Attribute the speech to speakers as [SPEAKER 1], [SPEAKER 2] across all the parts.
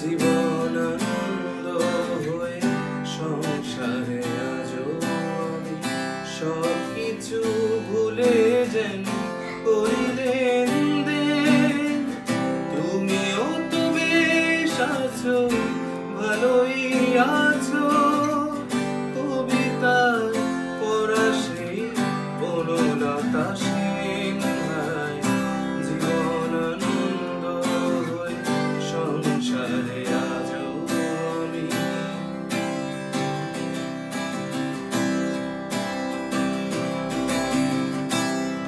[SPEAKER 1] জীবন আনন্দ হয়ে সংসারে আজও আমি সব কিছু ভুলে যেন করিলেন দেন। তুমিও তো বেশ আছো, ভালোই আছো, কবিতা পড়া সেই বনলতা সেন ভাই। জীবন আনন্দ হয়ে সংসারে আজও আমি।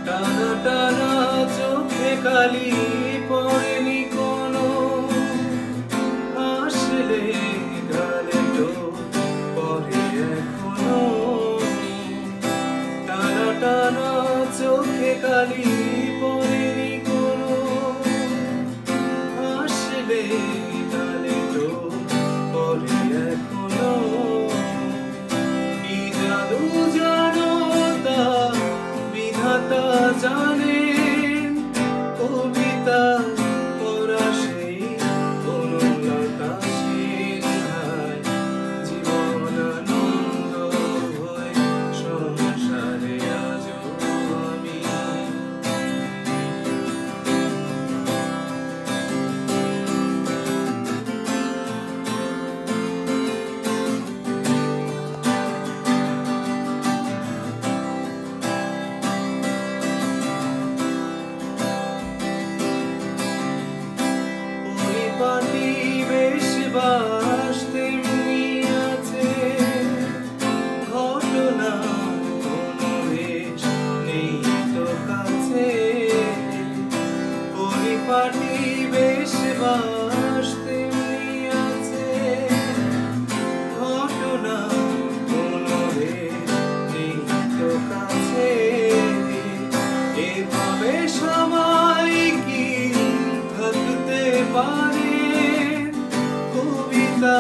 [SPEAKER 1] টানা টানা চোখে কালি পড়েনি কোনো, হাসলে গালে তো পরে এখনো। টানা টানা চোখে কালি পড়েনি কোনো, হাসলে গালে তো পরে এখনো। কি জাদু জানো তা বিধাতা জানেন, কবিতা পড়া সেই বনলতা সেন ভাই। জীবন আনন্দ হয়ে সংসারে আজও আমি। পরিপাটি বেশ বাস তেমনি আছে, ঘটনা কোনো রেশ নেই তো কাছে। পরিপাটি বেশ বাস তেমনি আছে, ঘটনা কোনো রেশ নেই তো কাছে। এভাবে সবাই কি থাকতে পারে, কবিতা